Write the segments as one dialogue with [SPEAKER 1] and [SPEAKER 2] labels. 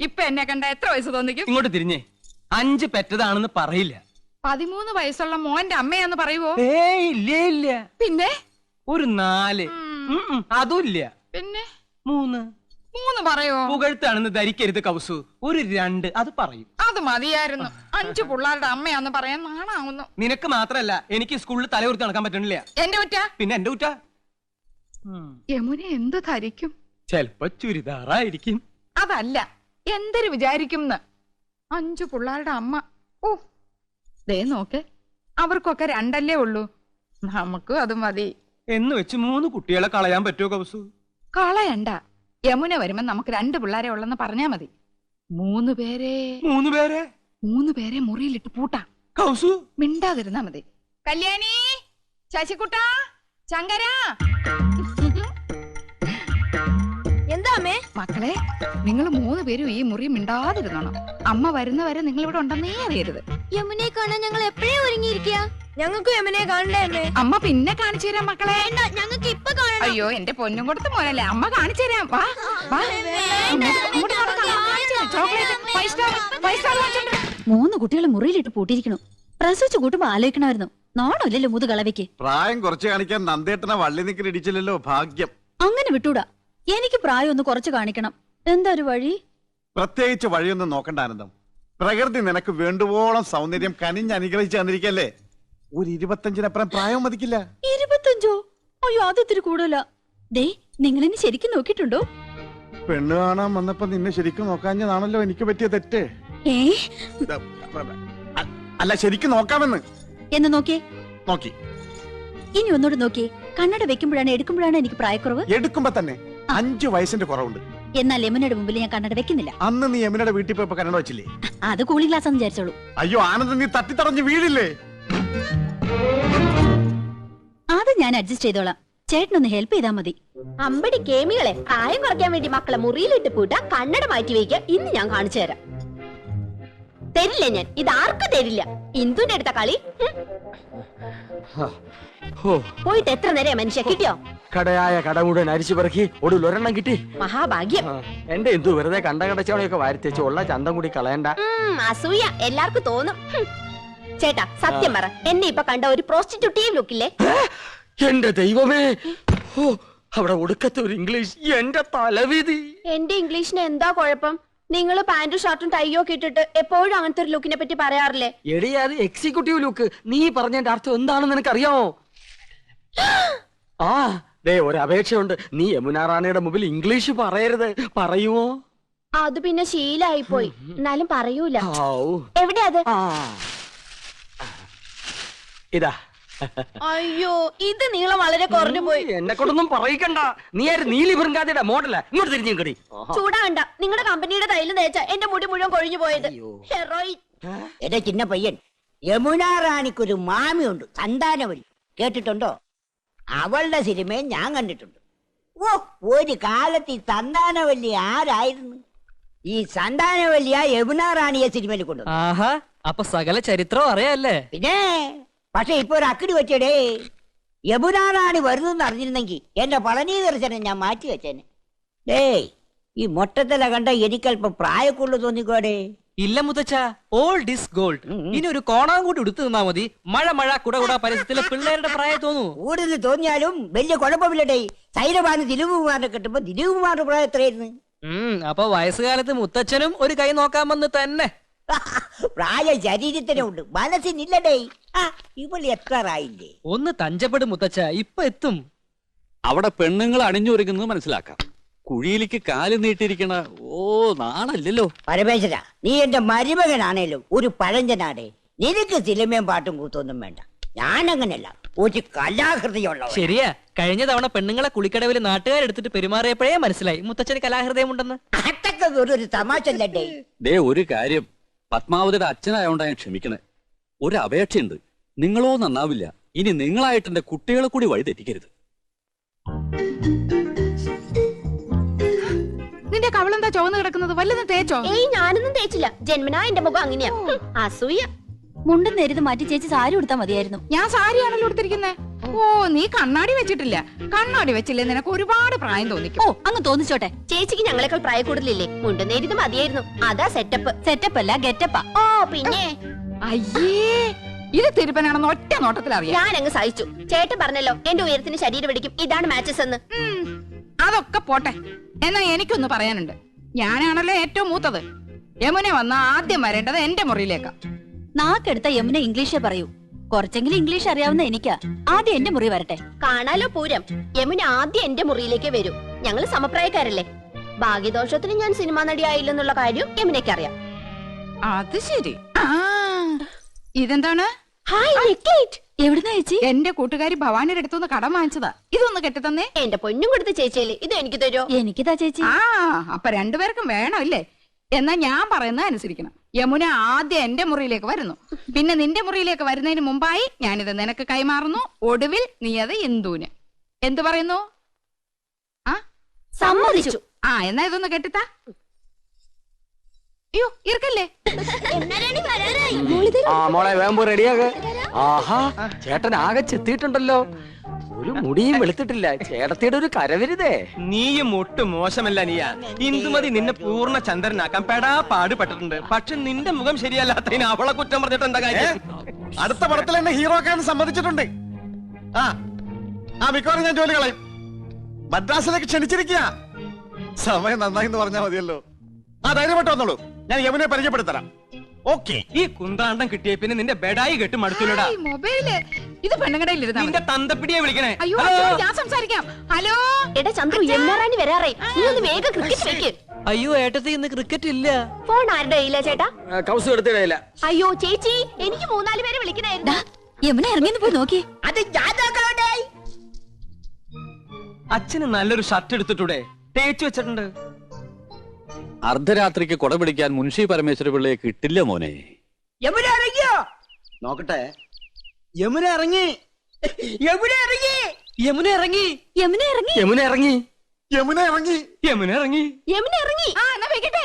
[SPEAKER 1] ഇപ്പൊ എന്നെ കണ്ട എത്ര വയസ്സ് തോന്നിക്കും?
[SPEAKER 2] ഇങ്ങോട്ട് തിരിഞ്ഞേ. 5 പെറ്റതാണെന്ന് പറയില്ല.
[SPEAKER 1] 13 വയസ്സുള്ള മോന്റെ അമ്മയാന്ന് പറയുവോ?
[SPEAKER 2] ഇല്ല.
[SPEAKER 1] പിന്നെ
[SPEAKER 2] ഒരു 4. അതും ഇല്ല.
[SPEAKER 1] പിന്നെ
[SPEAKER 2] 3
[SPEAKER 1] പറയോ?
[SPEAKER 2] പുകഴ്ത്താണെന്ന് ധരിക്കരുത് കൗസു. ഒരു 2 അത് പറയും.
[SPEAKER 1] അത് മതിയായിരുന്നു. 5 പിള്ളേരുടെ അമ്മയാന്ന് പറയാൻ നാണാവുന്നു.
[SPEAKER 2] നിനക്ക് മാത്രല്ല, എനിക്ക് സ്കൂളിൽ തലകുറിച്ച് നടക്കാൻ പറ്റണില്ല.
[SPEAKER 1] എന്റെ കുറ്റ?
[SPEAKER 2] പിന്നെ എന്റെ കുറ്റ.
[SPEAKER 1] യമുന എന്ത് ധരിക്കും?
[SPEAKER 2] ചെലപ്പോ ചുരിദാറായിരിക്കും.
[SPEAKER 1] അതല്ല, എന്തൊരു വിചാരിക്കും? 5 പിള്ളേരുടെ അമ്മ. ഓ, ദേ നോക്ക്, അവർക്കൊക്കെ 2 ഉള്ളൂ. നമുക്കും അത് മതി
[SPEAKER 2] എന്ന് വെച്ച് 3 കുട്ടികളെ കളയാൻ പറ്റുമോ കൗസു?
[SPEAKER 1] കളയണ്ട. യമുന വരുമ്പോ നമുക്ക് 2 പിള്ളേരെ ഉള്ളെന്ന് പറഞ്ഞാ മതി. 3 പേരെ മുറിയിലിട്ട് പൂട്ടാം.
[SPEAKER 2] കൗസു
[SPEAKER 1] മിണ്ടാതിരുന്നാ മതി. കല്യാണി, ശശികുട്ട, ശങ്കര.
[SPEAKER 3] എന്താ അമ്മേ?
[SPEAKER 1] മക്കളെ, നിങ്ങൾ 3 പേരും ഈ മുറി മിണ്ടാതിരുന്നോണം. അമ്മ വരുന്നവരെ നിങ്ങൾ ഇവിടെ ഉണ്ടെന്നേ അറിയരുത്.
[SPEAKER 3] യമുനെ കാണാൻ ഞങ്ങൾ എപ്പോഴേ ഒരുങ്ങിയിരിക്കുക. ഞങ്ങൾക്ക് യമുനെ കാണണ്ടേ അമ്മേ?
[SPEAKER 1] അമ്മ പിന്നെ കാണിച്ചു തരാം മക്കളെ.
[SPEAKER 3] ഞങ്ങൾക്ക് ഇപ്പൊ കാണണം.
[SPEAKER 1] അയ്യോ, എന്റെ പൊന്നും കൊടുത്ത് മോനല്ലേ, അമ്മ കാണിച്ചു തരാം. വാ വാ, അങ്ങോട്ട് ചോക്ലേറ്റ് 5 സ്റ്റാർ
[SPEAKER 3] 3 കുട്ടികളെ മുറിയിലിട്ട് പൂട്ടിയിരിക്കണു. പ്രസവിച്ചു കൂട്ടുമ്പോ ആലോചിക്കണമായിരുന്നു. നാണമില്ലല്ലോ മുതു കളവയ്ക്ക്.
[SPEAKER 4] പ്രായം കുറച്ച് കാണിക്കാൻ നന്ദേട്ടനെ വള്ളി നിക്കൽ ഇടിച്ചില്ലല്ലോ, ഭാഗ്യം.
[SPEAKER 3] അങ്ങനെ വിട്ടൂടാ. എനിക്ക് പ്രായം ഒന്ന് കുറച്ച് കാണിക്കണം. എന്താ ഒരു വഴി?
[SPEAKER 4] പ്രത്യേകിച്ച് വഴിയൊന്നും നോക്കണ്ട ആനന്ദം. പ്രകൃതി നിനക്ക് വേണ്ടുവോളം സൗന്ദര്യം കനിഞ്ഞ് അനുഗ്രഹിച്ചു തന്നിരിക്കല്ലേ. ഒരു 25-നപ്പുറം പ്രായം മതിക്കില്ല.
[SPEAKER 3] 25? അയ്യോ, അതിത്തിരി കൂടുതലാ. ദേ, നിങ്ങളെന്നെ ശരിക്കും നോക്കിയിട്ടുണ്ടോ?
[SPEAKER 4] പെണ്ണ് കാണാൻ വന്നപ്പോ നിന്നെ ശരിക്കും നോക്കാഞ്ഞതാണല്ലോ എനിക്ക് പറ്റിയ തെറ്റ്. അല്ല, ശരിക്കും നോക്കാമെന്ന്.
[SPEAKER 3] എന്ന് നോക്കിയേ.
[SPEAKER 4] നോക്കി.
[SPEAKER 3] ഇനി ഒന്നുകൂടെ നോക്കിയേ. കണ്ണട വെക്കുമ്പോഴാണ് എടുക്കുമ്പോഴാണ് എനിക്ക് പ്രായക്കുറവ്.
[SPEAKER 4] എടുക്കുമ്പോ തന്നെ 5 വയസ്സിന്റെ കുറവുണ്ട്.
[SPEAKER 3] എന്നാൽ യമുനയുടെ മുമ്പിൽ ഞാൻ കണ്ണട വെക്കുന്നില്ല.
[SPEAKER 4] അന്ന് നീ യമുനയുടെ വീട്ടിൽ പോയപ്പോ കണ്ണട വെച്ചില്ലേ?
[SPEAKER 3] അത് കൂളിംഗ് ഗ്ലാസ് എന്ന് വിചാരിച്ചോളൂ.
[SPEAKER 4] അയ്യോ ആനന്ദം, നീ തട്ടിത്തടഞ്ഞ് വീഴില്ലേ?
[SPEAKER 3] അത് ഞാൻ അഡ്ജസ്റ്റ് ചെയ്തോളാം. ചേട്ടനൊന്ന് ഹെൽപ്പ് ചെയ്താൽ മതി. അമ്പടി കേമികളെ, പ്രായം കുറയ്ക്കാൻ വേണ്ടി മക്കളെ മുറിയിലിട്ട് പൂട്ടാ, കണ്ണട മാറ്റി വയ്ക്കുക. ഇന്ന് ഞാൻ കാണിച്ചു തരാം. തരില്ല ഞാൻ, ഇത് ആർക്കും തരില്ല. ഇന്ദുന്റെ അടുത്ത കളി. പോയിട്ട് എത്ര നേരം മനുഷ്യ കിട്ടിയോ?
[SPEAKER 5] കടയായ കട മുഴുവൻ അരിച്ചു പെറുക്കി ഒടുവിൽ ഒരെണ്ണം കിട്ടി.
[SPEAKER 3] മഹാഭാഗ്യം.
[SPEAKER 5] എന്റെ എന്തു വെറുതെ കടച്ചവണയൊക്കെ വാരിത്തേച്ച് ഉള്ള ചന്തം കൂടി കളയണ്ട.
[SPEAKER 3] അസൂയ എല്ലാവർക്കും തോന്നും. ചേട്ടാ, സത്യം പറ, എന്നെ ഇപ്പൊ കണ്ട ഒരു പ്രോസ്റ്റിറ്റ്യൂട്ടീവ് ലുക്കില്ലേ?
[SPEAKER 5] എന്റെ ദൈവമേ, അവിടെ ഒടുക്കത്തെ ഒരു ഇംഗ്ലീഷ്. എന്റെ തലവിധി.
[SPEAKER 3] എന്റെ ഇംഗ്ലീഷിന് എന്താ കുഴപ്പം? നിങ്ങൾ പാന്റും ഷർട്ടും ടൈയോ ഒക്കെ ഇട്ടിട്ട് എപ്പോഴും അങ്ങനത്തെ ഒരു ലുക്കിനെ പറ്റി പറയാറില്ലേ?
[SPEAKER 5] എടി, അത് എക്സിക്യൂട്ടീവ് ലുക്ക്. നീ പറഞ്ഞതിന്റെ അർത്ഥം എന്താണെന്ന് നിനക്കറിയാമോ? ആ, ദേ ഒരു അപേക്ഷയുണ്ട്. നീ യമുന റാണിയുടെ മുമ്പിൽ ഇംഗ്ലീഷ് പറയരുത്. പറയുമോ?
[SPEAKER 3] അത് പിന്നെ ശീലായി പോയി. എന്നാലും പറയൂല. എവിടെയാ അത്?
[SPEAKER 5] ഇതാ.
[SPEAKER 3] അയ്യോ, ഇത് നീളം വളരെ കുറഞ്ഞു പോയി.
[SPEAKER 5] എന്നെ കൊണ്ടൊന്നും പറയിക്കണ്ട. നീ നീലി ബൃങ്കാതിയുടെ മോഡല. ഇങ്ങോട്ട് തിരിഞ്ഞു കടി.
[SPEAKER 3] ചൂടാണ്ട. നിങ്ങളുടെ കമ്പനിയുടെ തൈല് തേച്ച എന്റെ മുടി മുഴുവൻ കൊഴിഞ്ഞു പോയത്.
[SPEAKER 6] എന്റെ ചിന്ന പയ്യൻ, യമുന റാണിക്കൊരു മാമിയുണ്ട്, സന്താനവല്ലി. കേട്ടിട്ടുണ്ടോ? അവളുടെ സിനിമയും ഞാൻ കണ്ടിട്ടുണ്ട്. ഓ, ഒരു കാലത്ത് ഈ സന്താനവല്ലി ആരായിരുന്നു? ഈ സന്താനവല്ലിയ യമുന റാണിയെ സിനിമയിൽ കൊണ്ടുവന്നു.
[SPEAKER 2] ആഹാ, അപ്പൊ സകല ചരിത്രം അറിയാല്ലേ?
[SPEAKER 6] പിന്നെ, പക്ഷെ ഇപ്പൊ ഒരു അക്കിടി വെച്ചടേ. യമുന റാണി വരുന്നെന്ന് അറിഞ്ഞിരുന്നെങ്കിൽ എന്റെ പളനി ദർശനം ഞാൻ മാറ്റി വെച്ചേനെ. ഡേയ്, ഈ മൊട്ടത്തല കണ്ട എനിക്കല്പം പ്രായക്കുള്ളു തോന്നിക്കോടേ.
[SPEAKER 2] ഇല്ല മുത്തച്ഛ, ഓൾഡ് ഇസ് ഗോൾഡ്. ഇനി ഒരു കോണാൻ കൂടി എടുത്തു നിന്നാ മതി. മഴ കുട പരസ്യത്തിലെ പിള്ളേരുടെ പ്രായം തോന്നൂ.
[SPEAKER 6] കൂടുതൽ തോന്നിയാലും വലിയ കുഴപ്പമില്ലടേ. സൈനബാന് ദിലീപകുമാറിനെ കിട്ടുമ്പോ ദിലീപകുമാറിന്റെ പ്രായം എത്രയായിരുന്നു?
[SPEAKER 2] അപ്പൊ വയസ്സുകാലത്ത് മുത്തച്ഛനും ഒരു കൈ നോക്കാമെന്ന് തന്നെ.
[SPEAKER 6] പ്രായ ശരീരത്തിനുണ്ട്, മനസ്സിനില്ലടേ. ഇവള് എത്താറായില്ലേ?
[SPEAKER 2] ഒന്ന് തഞ്ചപ്പെടും മുത്തച്ഛ, ഇപ്പൊ എത്തും.
[SPEAKER 7] അവിടെ പെണ്ണുങ്ങൾ അണിഞ്ഞൊരുങ്ങുന്നത് മനസ്സിലാക്കാം. കുഴിയിലേക്ക് കാല് നീട്ടിരിക്കണ നാണല്ലോ.
[SPEAKER 6] പരമേശ്വര, നീ എന്റെ മരുമകനാണേലും ഒരു പഴഞ്ചനാടേ. നിനക്ക് സിനിമയും പാട്ടും കൂത്തൊന്നും വേണ്ട. ഞാനങ്ങനല്ല, ഒരു കലാഹൃദയമുള്ള.
[SPEAKER 2] ശരിയാ, കഴിഞ്ഞ തവണ പെണ്ണുങ്ങളെ കുളിക്കടവിൽ നാട്ടുകാരെടുത്തിട്ട് പെരുമാറിയപ്പോഴേ മനസ്സിലായി മുത്തച്ഛന് കലാഹൃദയം ഉണ്ടെന്ന്.
[SPEAKER 6] അതൊക്കെ വെറൊരു തമാശല്ലേ.
[SPEAKER 7] ഒരു കാര്യം, പത്മാവതിയുടെ അച്ഛനായോണ്ടാ ഞാൻ ക്ഷമിക്കണേ. ഒരു അപേക്ഷയുണ്ട്. നിങ്ങളോ നന്നാവില്ല. ഇനി നിങ്ങളായിട്ട് എന്റെ കുട്ടികളെ കൂടി വഴി തെറ്റിക്കരുത്.
[SPEAKER 1] നിന്റെ കവളെന്താ ചുവന്ന് കിടക്കുന്നത്? വല്ലതും തേച്ചോ?
[SPEAKER 3] ഏയ്, ഞാനൊന്നും തേച്ചില്ല. ജന്മനാ എന്റെ മുഖം അങ്ങനെയാ. അസൂയ. മുണ്ടും നേരിത് മാറ്റി ചേച്ചി സാരി ഉടുത്താ മതിയായിരുന്നു.
[SPEAKER 1] ഞാൻ സാരിയാണല്ലോ ഉടുത്തിരിക്കുന്നേ. ഓ നീ കണ്ണാടി വെച്ചിട്ടില്ല. കണ്ണാടി വെച്ചില്ലേ നിനക്ക് ഒരുപാട് പ്രായം തോന്നിക്കും.
[SPEAKER 3] ഓ അങ്ങ് തോന്നിച്ചോട്ടെ. ചേച്ചിക്ക് ഞങ്ങളെക്കാൾ പ്രായ കൂടുതലില്ലേ? മുണ്ടുന്നേരിത് മതിയായിരുന്നു. അതാ സെറ്റപ്പ്. സെറ്റപ്പ് അല്ല ഗെറ്റപ്പാ. ഓ പിന്നെ
[SPEAKER 1] അയ്യേ, ഇത് തിരുപ്പനാണെന്ന് ഒറ്റ നോട്ടത്തിൽ അറിയാം.
[SPEAKER 3] ഞാൻ അങ്ങ് സഹിച്ചു. ചേട്ടൻ പറഞ്ഞല്ലോ എന്റെ ഉയരത്തിന് ശരീരം പിടിക്കും, ഇതാണ് മാച്ചസ് എന്ന്.
[SPEAKER 1] അതൊക്കെ പോട്ടെ. എന്നാ എനിക്കൊന്ന് പറയാനുണ്ട്. ഞാനാണല്ലോ ഏറ്റവും മൂത്തത്. യമുന വന്ന ആദ്യം വരേണ്ടത് എന്റെ മുറിയിലേക്കാ.
[SPEAKER 3] നാക്കെടുത്ത യമുന ഇംഗ്ലീഷേ പറയൂ. കുറച്ചെങ്കിലും ഇംഗ്ലീഷ് അറിയാവുന്ന എനിക്കാ. ആദ്യം എന്റെ മുറി വരട്ടെ. കാണാലോ പൂരം. യമുന ആദ്യം എന്റെ മുറിയിലേക്ക് വരൂ. ഞങ്ങള് സമപ്രായക്കാരല്ലേ. ഭാഗ്യദോഷത്തിന് ഞാൻ സിനിമാ നടിയായില്ലെന്നുള്ള കാര്യം യമുനയ്ക്ക് അറിയാം.
[SPEAKER 1] അത് ശരി. ഇതെന്താണ്?
[SPEAKER 3] എവിടുന്ന ചേച്ചി?
[SPEAKER 1] എന്റെ കൂട്ടുകാരി ഭവാനിയുടെ അടുത്തുനിന്ന് കടം വാങ്ങിച്ചതാ. ഇതൊന്ന് കെട്ടിത്തന്നേ.
[SPEAKER 3] എന്റെ പൊന്നും കൊടുത്ത ചേച്ചിയല്ലേ, ഇത് എനിക്ക് തരുമോ? എനിക്കിതാ ചേച്ചി.
[SPEAKER 1] അപ്പൊ രണ്ടുപേർക്കും വേണം ഇല്ലേ? എന്നാ ഞാൻ പറയുന്നത് അനുസരിക്കണം. യമുന ആദ്യം എന്റെ മുറിയിലേക്ക് വരുന്നു, പിന്നെ നിന്റെ മുറിയിലേക്ക് വരുന്നതിന് മുമ്പായി ഞാനിത് നിനക്ക് കൈമാറുന്നു. ഒടുവിൽ നീ അത് ഇന്ദുവിന്. എന്തു പറയുന്നു?
[SPEAKER 3] സമ്മതിച്ചു.
[SPEAKER 1] എന്നാ ഇതൊന്ന് കെട്ടിത്താ. അയ്യോ ഇറക്കല്ലേ.
[SPEAKER 5] മോളെ വേമ്പോ റെഡിയാകെ. ആഹാ, ചേട്ടൻ ആകെ ചെത്തിയിട്ടുണ്ടല്ലോ. ഒരു മുടിയും വെളുത്തിട്ടില്ല. ചേട്ടത്തിയുടെ ഒരു കരവരുതേ.
[SPEAKER 2] നീയും ഒട്ടും മോശമല്ല നീയ. ഇന്ദുമതി നിന്നെ പൂർണ്ണ ചന്ദ്രനാക്കാൻ പെടാ പാടുപെട്ടിട്ടുണ്ട്. പക്ഷെ നിന്റെ മുഖം ശരിയല്ലാത്തതിന് അവളെ കുറ്റം പറഞ്ഞിട്ട് എന്താ കാര്യം?
[SPEAKER 4] അടുത്ത പടത്തിൽ എന്നെ ഹീറോ ആക്കാൻ സമ്മതിച്ചിട്ടുണ്ട്. മിക്കവാറും ഞാൻ ജോലി കളയും. മദ്രാസിലേക്ക് ക്ഷണിച്ചിരിക്കുക. സമയം നന്നായി എന്ന് പറഞ്ഞാൽ മതിയല്ലോ. ധൈര്യമായിട്ട് വന്നോളൂ, ഞാൻ യമുനെ പരിചയപ്പെടുത്തരാം. ഓക്കെ.
[SPEAKER 2] ഈ കുന്താണ്ടം കിട്ടിയ പിന്നെ നിന്റെ ബെഡായി കെട്ട് മടുത്തുലടാ.
[SPEAKER 1] മൊബൈല് ഇത് പെണ്ണുകടയിലിരുന്ന
[SPEAKER 2] നിന്റെ തന്തപ്പിടിയെ വിളിക്കണേ.
[SPEAKER 1] അയ്യോ ഞാൻ സംസാരിക്കാം. ഹലോ
[SPEAKER 3] എടാ ചന്ദ്രു, യമുനാറാണി വരാറേ. നീ ഒന്ന് വേഗം ക്രിക്കറ്റ് വെക്ക്.
[SPEAKER 2] അയ്യോ ഏട്ടത്തി ഇന്ന് ക്രിക്കറ്റ് ഇല്ല.
[SPEAKER 3] ഫോൺ ആരുടെ കയ്യിലാ ചേട്ടാ?
[SPEAKER 5] കൗസ് എടുത്തിടയില്ല.
[SPEAKER 3] അയ്യോ ചേച്ചി, എനിക്ക് 3-4 പേരെ വിളിക്കണായിരുന്നു. യമുന ഇറങ്ങിന്ന് പോയി നോക്കി.
[SPEAKER 6] അത് ഞാൻ നോക്കണോണ്ടേ.
[SPEAKER 2] അച്ഛന് നല്ലൊരു ഷർട്ട് എടുത്തിട്ടൂടെ? തേച്ചു വെച്ചിട്ടുണ്ട്.
[SPEAKER 7] അർദ്ധരാത്രിക്ക് കൊട പിടിക്കാൻ മുൻഷി പരമേശ്വര പിള്ളയെ കിട്ടില്ല മോനെ.
[SPEAKER 6] യമുന ഇറങ്ങിയോ?
[SPEAKER 5] നോക്കട്ടെ.
[SPEAKER 6] യമുന ഇറങ്ങി. യമുന ഇറങ്ങി.
[SPEAKER 2] യമുന ഇറങ്ങി.
[SPEAKER 3] യമുന ഇറങ്ങി.
[SPEAKER 5] യമുന ഇറങ്ങി.
[SPEAKER 4] യമുന ഇറങ്ങി.
[SPEAKER 2] യമുന ഇറങ്ങി.
[SPEAKER 3] യമുന ഇറങ്ങി.
[SPEAKER 1] എന്നാ വെക്കട്ടെ.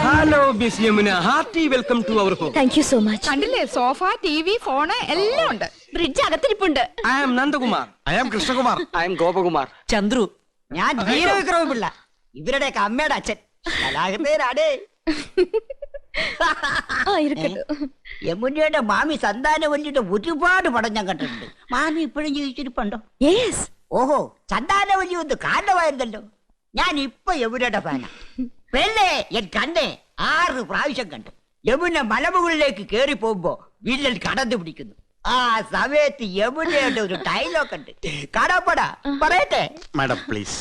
[SPEAKER 2] Hello miss Yamuna, hearty welcome to our home.
[SPEAKER 3] Thank you so much.
[SPEAKER 1] കണ്ടില്ലേ, സോഫ, ടിവി, ഫോണ് എല്ലാം ഉണ്ട്.
[SPEAKER 3] ബ്രിഡ്ജ് അകത്തിരിപ്പുണ്ട്.
[SPEAKER 2] I am Nandakumar.
[SPEAKER 4] I am Krishnakumar.
[SPEAKER 5] I am Gopakumar.
[SPEAKER 2] Chandru.
[SPEAKER 6] ഞാൻ വീരവിക്രമ പിള്ള, ഇവരുടെയൊക്കെ അമ്മയുടെ അച്ഛൻ. കലാകൃതേരാടേ. യമുനയുടെ മാമി സന്താനവല്ലിയുടെ ഒരുപാട് പടം ഞാൻ കണ്ടിട്ടുണ്ട്. മാമി ഇപ്പോഴും ജീവിച്ചിരിപ്പുണ്ടോ? ഓഹോ, സന്താനവല്ലി ഒന്ന് കാരണമായിരുന്നല്ലോ. ഞാൻ ഇപ്പൊ യമുനയുടെ ഫാനാ. പെണ്ണേ എൻ കണ്ണേ 6 പ്രാവശ്യം കണ്ടു. യമുന മലമുകളിലേക്ക് കേറി പോകുമ്പോ വില്ലൻ കടന്നു പിടിക്കുന്നു. ആ സമയത്ത് യമുനയുടെ ഒരു ഡയലോഗ് ഉണ്ട്. കാണാപ്പടാ പറയട്ടെ.
[SPEAKER 4] Madam please.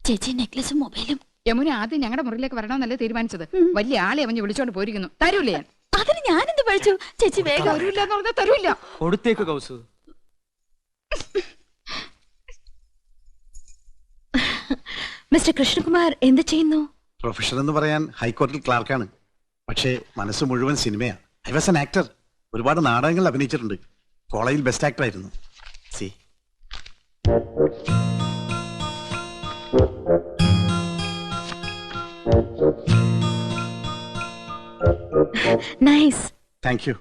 [SPEAKER 3] ചേച്ചി നെക്ലസും മൊബൈലും.
[SPEAKER 1] യമുന ആദ്യം ഞങ്ങളുടെ മുറിയിലേക്ക് വരണമെന്നല്ലേ തീരുമാനിച്ചത്. വലിയ ആളെ അവഞ്ഞ് വിളിച്ചോണ്ട് പോയിരിക്കുന്നു. തരൂല്ലേ ഞാൻ?
[SPEAKER 3] അതിന് ഞാനെന്ത് പഴിച്ചു? ചേച്ചി വേഗം.
[SPEAKER 1] തരൂല്ല എന്ന് പറഞ്ഞാൽ തരൂല്ല.
[SPEAKER 2] കൊടുത്തേക്ക് കൗസു.
[SPEAKER 3] മിസ്റ്റർ കൃഷ്ണകുമാർ എന്ത് ചെയ്യുന്നു?
[SPEAKER 4] പ്രൊഫഷൻ എന്ന് പറയാൻ ഹൈക്കോടതിയിൽ ക്ലാർക്കാണ്. പക്ഷേ മനസ്സ് മുഴുവൻ സിനിമയാണ്. I was an actor. ഒരുപാട് നാടകങ്ങൾ അഭിനയിച്ചിട്ടുണ്ട്. കോളേജിൽ ബെസ്റ്റ് ആക്ടർ ആയിരുന്നു. C
[SPEAKER 3] nice.
[SPEAKER 4] Thank you.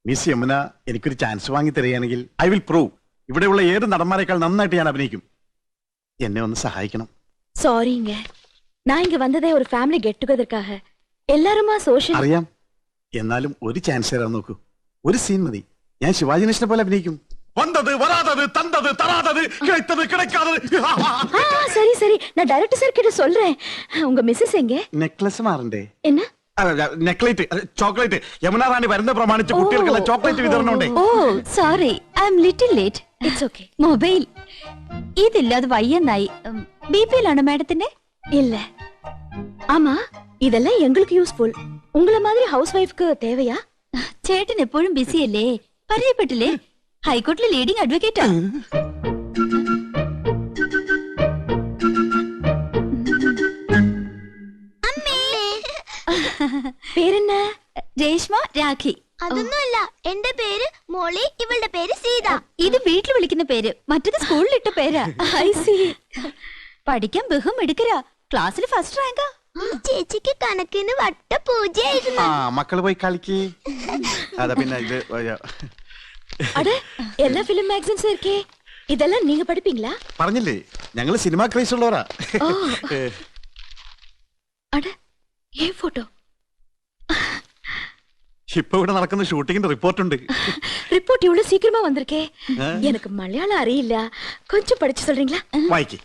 [SPEAKER 4] Miss Yamuna എനിക്കൊരു ചാൻസ് വാങ്ങി തരികയാണെങ്കിൽ ഐ വിൽ പ്രൂവ് ഇവിടെയുള്ള ഏത് നടന്മാരെക്കാൾ നന്നായിട്ട് ഞാൻ അഭിനയിക്കും. എന്നെ ഒന്ന് സഹായിക്കണം.
[SPEAKER 3] சாரிங்க, நான் இங்க வந்ததே ஒரு ஃபேமிலி கெட் டுகெதர்க்காக. எல்லாருமா சோஷியல்.
[SPEAKER 4] അറിയാം. എന്നാലും ഒരു ചാൻസ് തരാൻ നോക്കൂ. ഒരു സീൻ മതി. ഞാൻ ശിവാജി ഗണേശനെ പോലെ അഭിനയിക്കും. വന്നത് വരാതത് തന്തത് തരാതത് കിടത്തത് കിടക്കാതത്.
[SPEAKER 3] சரி சரி, நான் டைரக்டர் சார் கிட்ட சொல்றேன். உங்க மிஸ்ஸஸ் எங்க?
[SPEAKER 4] നെക്ലസ് മാറണ്ടേ?
[SPEAKER 3] என்ன?
[SPEAKER 4] നെക്ലേറ്റ്, ചോക്ലേറ്റ്. യമുന റാണി വരുന്ന പ്രമാണിച്ച് കുട്ടികൾക്കുള്ള ചോക്ലേറ്റ് വിതരണം ഉണ്ട്.
[SPEAKER 3] Oh sorry, I am little late. It's okay. Mobile ഇതില്ലാതെ വയ്യെന്നായി. ബിപിയിലാണോ മാഡത്തിന്റെ? இல்ல. ஆமா, இதெல்லாம் எங்களுக்கு யூஸ்ஃபுல். உங்கள மாதிரி ஹவுஸ் வைஃப்க்கு தேவையா? ചേട്ടൻ എപ്പോഴും ബിസി അല്ലേ? പരിചയപ്പെട്ടില്ലേ? ഹൈക്കോടതിയിലെ ലീഡിംഗ് അഡ്വക്കേറ്റാ. പേരെന്നാ? രേഷ്മ, രാഖി.
[SPEAKER 8] അതൊന്നുമല്ല, എന്റെ പേര് മോളി, ഇവളുടെ പേര് സീത.
[SPEAKER 3] ഇത് വീട്ടിൽ വിളിക്കുന്ന പേര്, മറ്റത് സ്കൂളിലിട്ട പേരാ. I see. പഠിക്കാൻ ബഹും എടുക്കരാ, ക്ലാസ്സിൽ ഫസ്റ്റ് റാങ്കാ.
[SPEAKER 8] ചേച്ചിക്ക് കണക്കിന് വട്ട പൂജയായിരുന്നു.
[SPEAKER 4] ആ മക്കള് പോയി കളിക്ക്. അതാ പിന്നെ ഇത്
[SPEAKER 3] அட எல்லா ஃபிலிம் மேகசின்ஸ் இருக்கே, இதெல்லாம் நீங்க படிப்பீங்களா?
[SPEAKER 4] പറഞ്ഞില്ലേ ഞങ്ങള് സിനിമ ക്രൈസ് ഉള്ളവരാ.
[SPEAKER 3] அட ஏன் போட்டோ?
[SPEAKER 4] ഇപ്പൊ ഇവിടെ നടക്കുന്ന ഷൂട്ടിങ്ങിന്റെ റിപ്പോർട്ട് ഉണ്ട്.
[SPEAKER 3] ரிப்போர்ட் இவ்வளவு சீக்கிரமா வந்திருக்கே. எனக்கு மலையாளம் அறியிല്ല, கொஞ்சம் படிச்சு சொல்றீங்களா?
[SPEAKER 4] വായിക്ക്.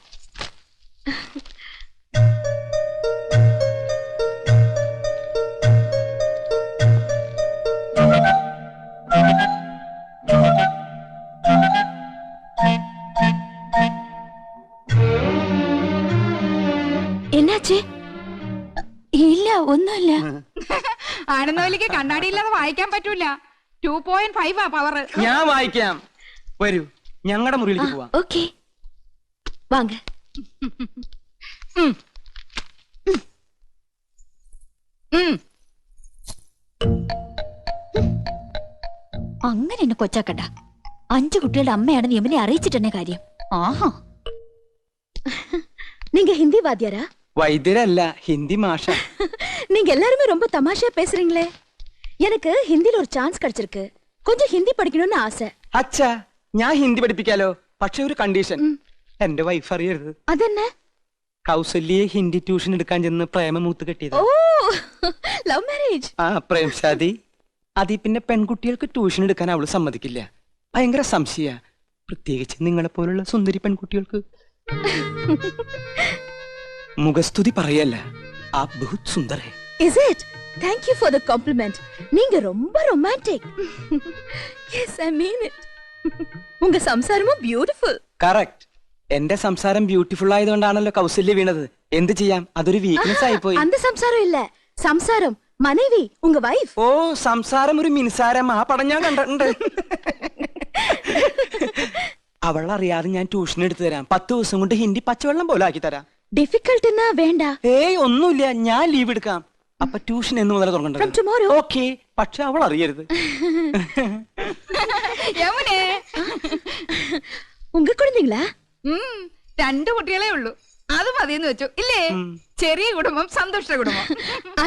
[SPEAKER 3] என்னாச்சு? ഇല്ല, ഒന്നുമില്ല.
[SPEAKER 1] ആനന്ദവല്ലിക്ക് കണ്ണാടി ഇല്ലാതെ വായിക്കാൻ പറ്റൂല. 2.5 പവർ.
[SPEAKER 2] ഞാൻ വായിക്കാം, വരൂ ഞങ്ങളുടെ മുറിയിലേക്ക് പോവാം.
[SPEAKER 3] ഓക്കേ, വാങ്ങ. അങ്ങനെ എന്നെ കൊച്ചാക്കണ്ട. 5 കുട്ടികളുടെ അമ്മയാണ് യമുനെ അറിയിച്ചിട്ടെന്നെ കാര്യം. ആഹാ, நீங்க ஹிந்தி வாத்தியாரா?
[SPEAKER 2] വൈദ്യരല്ല, ഹിന്ദി മാഷ.
[SPEAKER 3] நீங்க எல்லாருமே ரொம்ப தமாஷா பேசுறீங்களே. எனக்கு ஹிந்தில ஒரு சான்ஸ் கிடைச்சிருக்கு, கொஞ்சம் ஹிந்தி படிக்கணும்னு ஆசை.
[SPEAKER 2] അച്ഛാ, ഞാൻ ഹിന്ദി പഠിപ്പിക്കാലോ, പക്ഷെ ഒരു കണ്ടീഷൻ. എന്റെ വൈഫ് അറിയരുത്.
[SPEAKER 3] അതെന്നെ?
[SPEAKER 2] കൗസല്യെ ഹിന്ദി ട്യൂഷൻ എടുക്കാൻ ചെന്ന് പ്രേമമൂത്ത് കെട്ടിയത്.
[SPEAKER 3] ഓ, ലവ് മാരേജ്.
[SPEAKER 2] ആ പ്രേം ശാദി. അതി പിന്നെ പെൺകുട്ടികൾക്ക് ട്യൂഷൻ എടുക്കാൻ അവള് സമ്മതിക്കില്ല. ഭയങ്കര സംശയ, പ്രത്യേകിച്ച് നിങ്ങളെ പോലുള്ള സുന്ദരി പെൺകുട്ടികൾക്ക്. മുഖസ്തുതി പറയല്ല, ആ ബഹുത് സുന്ദർ ഹൈ.
[SPEAKER 3] Is it? Thank you for the compliment. நீங்க ரொம்ப romantic. Yes, I mean it. உங்க സംസാരமும் beautiful.
[SPEAKER 2] കറക്റ്റ്. എന്റെ സംസാരം ബ്യൂട്ടിഫുൾ ആയതുകൊണ്ടാണല്ലോ കൗസല്യ വീണത്. എന്ത് ചെയ്യാം, അതൊരു വീക്ക്നെസ് ആയിപ്പോയി.
[SPEAKER 3] அந்த സംസാരം ഇല്ല, സംസാരം മനേവി, ഉങ്ക വൈഫ്.
[SPEAKER 2] ഓ, സംസാരം ഒരു മിനിസാരം. ആ പടം ഞാൻ കണ്ടിട്ടുണ്ട്. അവളറിയാതെ ഞാൻ ട്യൂഷൻ എടുത്തു തരാം. 10 ദിവസം കൊണ്ട് ഹിന്ദി പച്ചവെള്ളം പോലെ ആക്കി തരാം.
[SPEAKER 3] ഡിഫിക്കൽട്ട് എന്നാ വേണ്ട.
[SPEAKER 2] ഏയ് ഒന്നുമില്ല, ഞാൻ ലീവ് എടുക്കാം. അപ്പൊ ട്യൂഷൻ എന്ന് മുതൽ
[SPEAKER 3] From
[SPEAKER 2] തുടങ്ങണ്ടത്.
[SPEAKER 3] tomorrow.
[SPEAKER 2] ഓക്കെ, പക്ഷെ അവൾ അറിയരുത്.
[SPEAKER 1] യമുനെ,
[SPEAKER 3] ഉങ്ക കുഴந்தைங்களா?
[SPEAKER 1] 2 കുട്ടികളെ ഉള്ളൂ, അത് മതിയെന്ന് വെച്ചു ഇല്ലേ? ചെറിയ കുടുംബം, സന്തുഷ്ട കുടുംബം.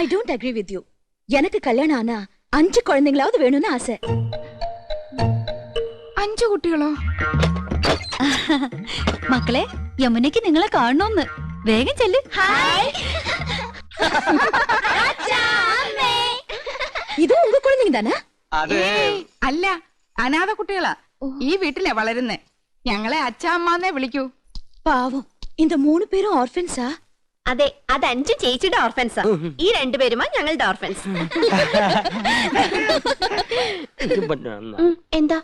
[SPEAKER 3] I don't agree with you. எனக்கு கல்யாணம் ஆனா 5 குழந்தைங்களாவது வேணும்னு ஆசை.
[SPEAKER 1] 5 കുട്ടികളോ?
[SPEAKER 3] മക്കളെ, യമുനയ്ക്ക് നിങ്ങളെ കാണണമെന്ന്. വേഗം ചെല്ല്. ഇത് ഉങ്ക കുഴந்தைங்க தானே?
[SPEAKER 2] അത്
[SPEAKER 1] അല്ല, അനാഥ കുട്ടികളാ. ഈ വീട്ടിലെ വളരുന്നേ. ഞങ്ങളെ അച്ഛ അമ്മാന്നേ വിളിക്കൂ.
[SPEAKER 3] പാവം, இந்த 3 പേരും ഓർഫൻസാ?
[SPEAKER 8] അതെ, അത് 5 ചേച്ചിയുടെ ഓർഫൻസാ. ഈ 2 പേരുമാ ഞങ്ങളുടെ ഓർഫൻസ്. എന്താ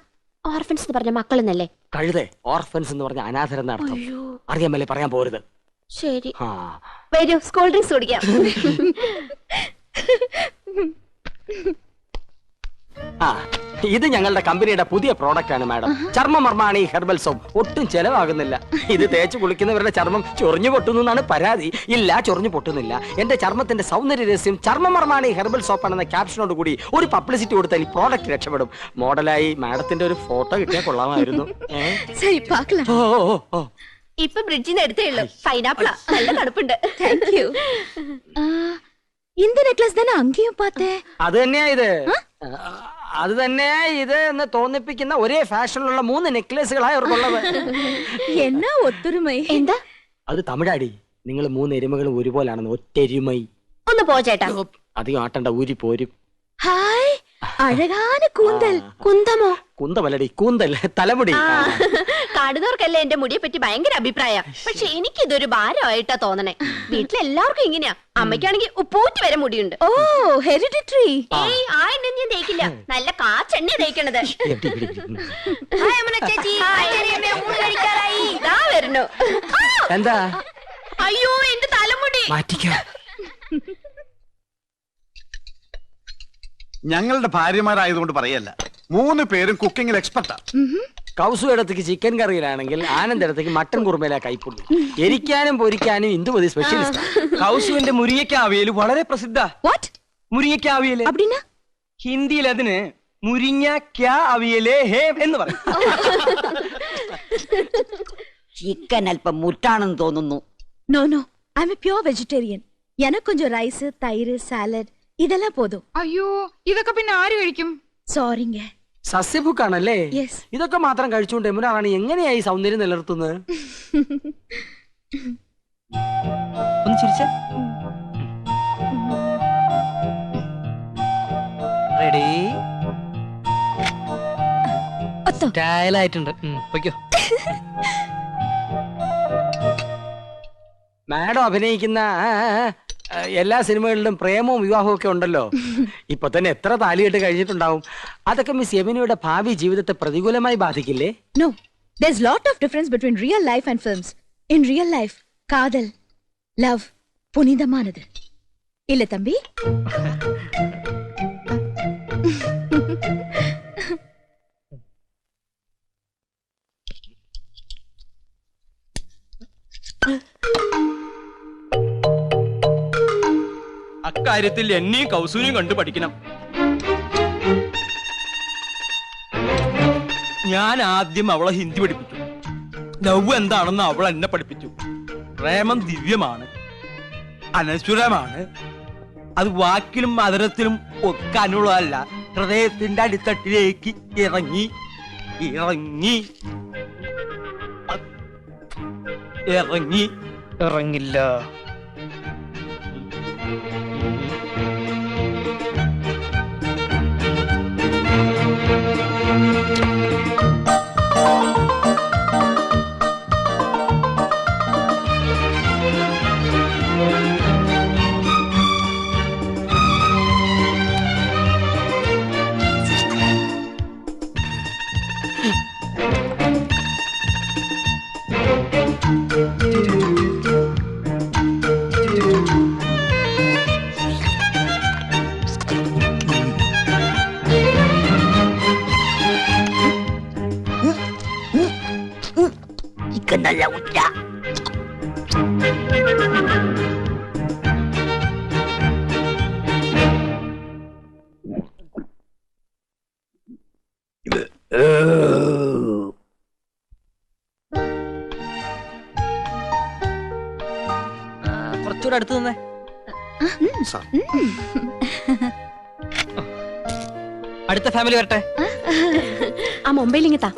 [SPEAKER 8] ഓർഫൻസ് എന്ന് പറഞ്ഞ മക്കളെന്നല്ലേ?
[SPEAKER 5] കഴുതേ, ഓർഫൻസ് എന്ന് പറഞ്ഞ അനാഥരെന്ന അർത്ഥം. അറിയാമല്ലേ, പറയാൻ പോരുത്.
[SPEAKER 8] ശരി, വരൂ സ്കൂൾ ഡ്രിങ്ക്സ് കുടിക്കാം.
[SPEAKER 5] ആ, ഇത് ഞങ്ങളുടെ കമ്പനിയുടെ പുതിയ പ്രോഡക്റ്റ് ആണ് മാഡം. ചർമ്മമർമാണി herbal soap. ഒട്ടും ചെലവാകുന്നില്ല. ഇത് തേച്ച് കുളിക്കുന്നവരുടെ ചർമ്മം ചൊറിഞ്ഞു പൊട്ടുന്നു എന്നാണ് പരാതി. ഇല്ല, ചൊറിഞ്ഞു പൊട്ടുന്നില്ല. എന്റെ ചർമ്മത്തിന്റെ സൗന്ദര്യ രഹസ്യം ചർമ്മമർമാണി ഹെർബൽ സോപ്പ് ആണെന്ന ക്യാപ്ഷനോട് കൂടി ഒരു പബ്ലിസിറ്റി കൊടുത്താൽ ഈ പ്രോഡക്റ്റ് രക്ഷപ്പെടും. മോഡലായി മാഡത്തിന്റെ ഒരു ഫോട്ടോ കിട്ടിയാൽ കൊള്ളാമായിരുന്നു.
[SPEAKER 3] ശരി, പാക്കലാം.
[SPEAKER 5] ഓ,
[SPEAKER 8] ഇപ്പൊ ബ്രിഡ്ജിൽ നിന്ന് എടുത്തേ ഉള്ളൂ. പൈനാപ്പിളാ, നല്ല തണുപ്പുണ്ട്.
[SPEAKER 3] Thank you. இந்த നെക്ലസ് തന്നെ അങ്കയും പാത്തേ.
[SPEAKER 5] അത് തന്നെയാ ഇത്. അത് തന്നെയാ ഇത് എന്ന് തോന്നിപ്പിക്കുന്ന ഒരേ ഫാഷനിലുള്ള 3 നെക്ലേസുകളായി അവർക്കുള്ളത്.
[SPEAKER 3] എന്നാ ഒത്തൊരുമൈ.
[SPEAKER 8] എന്താ?
[SPEAKER 5] അത് തമിഴാടി. നിങ്ങൾ 3 എരുമകളും ഒരുപോലാണെന്ന്. ഒറ്റെരുമൈ.
[SPEAKER 8] ഒന്ന് പോ ചേട്ടാ.
[SPEAKER 5] അധികം ആട്ടണ്ട, ഊരി പോരും.
[SPEAKER 3] ഹായ്, അഴകാന കൂന്തൽ.
[SPEAKER 8] കുന്തമോ?
[SPEAKER 5] കുന്തമല്ലടി, കൂന്തൽ, തലമുടി.
[SPEAKER 8] കാണുന്നവർക്കല്ലേ എന്റെ മുടിയെ പറ്റി ഭയങ്കര അഭിപ്രായം. പക്ഷെ എനിക്ക് ഇതൊരു ഭാരമായിട്ടാ തോന്നണേ. വീട്ടിലെല്ലാവർക്കും ഇങ്ങനെയാ. അമ്മയ്ക്കാണെങ്കിൽ ഉപ്പൂറ്റി വരെ മുടിയുണ്ട്.
[SPEAKER 3] ഓ, ഹെറിഡിറ്ററി.
[SPEAKER 8] ഏയ്, ആ എണ്ണ ഞാൻ തേക്കില്ല. നല്ല കാച്ചെണ്ണ തേക്കണത്. ചേച്ചി, ഊണ് കഴിക്കാറായി. ഇതാ വരുന്നു.
[SPEAKER 5] എന്താ?
[SPEAKER 8] അയ്യോ, എന്റെ തലമുടി.
[SPEAKER 5] മാറ്റിക്കോ.
[SPEAKER 4] ഞങ്ങളുടെ ഭാര്യമാരായതുകൊണ്ട് പറയല്ല, 3 പേരും കുക്കിങ്ങിൽ എക്സ്പെർട്ടാ.
[SPEAKER 5] കൗസു ഇടത്തേക്ക് ചിക്കൻ കറിയിലാണെങ്കിൽ ആനന്ദ് ഇടത്തേക്ക് മട്ടൻ കുറുമയിലാ കൈപ്പുള്ളി. എരിക്കാനും പൊരിക്കാനും ഇന്ദുമതി സ്പെഷ്യലിസ്റ്റ്.
[SPEAKER 2] കൗസുവിന്റെ മുരിങ്ങയ്ക്ക അവിയൽ വളരെ പ്രസിദ്ധ.
[SPEAKER 3] വാട്ട്?
[SPEAKER 2] മുരിങ്ങയ്ക്ക അവിയൽ
[SPEAKER 3] அப்படினா?
[SPEAKER 2] ഹിന്ദിയിൽ അതിന് മുരിങ്ങ ക്യാ അവിയലേ ഹേ എന്ന് പറയും.
[SPEAKER 6] ചിക്കൻ അല്പം മുറ്റാണെന്ന് തോന്നുന്നു.
[SPEAKER 3] நோ நோ ஐ அம் பியூர் வெஜிடேரியன். எனக்கு கொஞ்சம் ரைஸ் தயிர் சாலഡ് இதெல்லாம் போதுം.
[SPEAKER 1] അയ്യോ ഇതൊക്കെ പിന്നെ ആര് കഴിക്കും?
[SPEAKER 3] സോറിங்க.
[SPEAKER 5] സസ്യഭുക്കാണല്ലേ?
[SPEAKER 3] Yes.
[SPEAKER 5] ഇതൊക്കെ മാത്രം കഴിച്ചുകൊണ്ട് യമുന റാണി എങ്ങനെയായി സൗന്ദര്യം നിലനിർത്തുന്നത്? ഒന്ന് ചിരിച്ച റെഡി സ്റ്റൈലായിട്ടുണ്ട്. പൊയ്ക്കോ. മാഡം അഭിനയിക്കുന്ന എല്ലാ സിനിമകളിലും പ്രേമവും വിവാഹവും ഒക്കെ ഉണ്ടല്ലോ. ഇപ്പൊ തന്നെ എത്ര താലികെട്ട് കഴിഞ്ഞിട്ടുണ്ടാവും. അതൊക്കെ മിസ് യമുനയുടെ ഭാവി ജീവിതത്തെ പ്രതികൂലമായി ബാധിക്കില്ലേ?
[SPEAKER 3] No, there's lot of difference between real life and films. In real life, காதல், love புனிதமானது. இல்ல தம்பி?
[SPEAKER 2] അക്കാര്യത്തിൽ എന്നെയും കൗസൂരിയും കണ്ടു പഠിക്കണം. ഞാൻ ആദ്യം അവളെ ഹിന്ദി പഠിപ്പിച്ചു. ലവ് എന്താണെന്ന് അവൾ എന്നെ പഠിപ്പിച്ചു. പ്രേമം ദിവ്യമാണ്, അനശ്വരമാണ്. അത് വാക്കിലും മധുരത്തിലും ഒക്കാനുള്ളതല്ല, ഹൃദയത്തിന്റെ അടിത്തട്ടിലേക്ക് ഇറങ്ങി ഇറങ്ങി ഇറങ്ങി ഇറങ്ങില്ല.
[SPEAKER 6] ചിക്കൻ നല്ല ഉറ്റ.
[SPEAKER 5] കുറച്ചുകൂടെ അടുത്ത് നിന്നേ. അടുത്ത ഫാമിലി വരട്ടെ.
[SPEAKER 8] ആ മൊബൈൽ ഇങ്ങത്താ.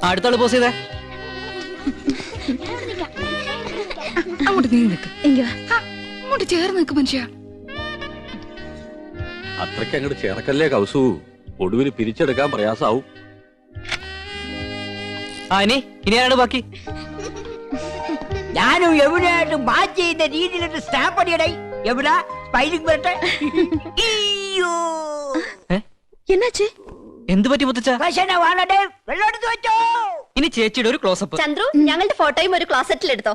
[SPEAKER 5] അടുത്ത ആള് പോസ് ചെയ്തേ.
[SPEAKER 1] അങ്ങോട്ട് നീ നിൽക്ക്.
[SPEAKER 3] இங்க வா.
[SPEAKER 1] അങ്ങോട്ട് ചേർന്ന് നിൽക്ക് മനുഷ്യ.
[SPEAKER 7] അത്രയ്ക്ക് അങ്ങോട്ട് ചേർക്കല്ലേ കൗസു, ഒടുവിൽ പിരിച്ചെടുക്കാൻ പ്രയാസാവും.
[SPEAKER 5] ഇനി ആരാണ് ബാക്കി?
[SPEAKER 6] ഞാനും യമുനയായിട്ട് മാച്ച് ചെയ്യുന്ന രീതിയിലൊരു സ്റ്റാമ്പ് അടിയടേ. യമുന സ്പൈലിംഗ് വരട്ടെ. അയ്യോ
[SPEAKER 3] என்னாச்சு?
[SPEAKER 5] എന്ത് പറ്റി മുത്തച്ഛ?
[SPEAKER 6] ഭക്ഷണം വാങ്ങട്ടെ, വെള്ളം എടുത്ത് വെച്ചോ.
[SPEAKER 5] ഇനി ചേച്ചിയുടെ ഒരു ക്ലോസപ്പ്.
[SPEAKER 8] ചന്ദ്രു, ഞങ്ങളുടെ ഫോട്ടോയും ഒരു ക്ലോസറ്റിൽ എടുത്തോ.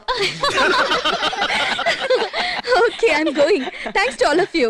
[SPEAKER 3] Okay, I'm going. Thanks to all of you.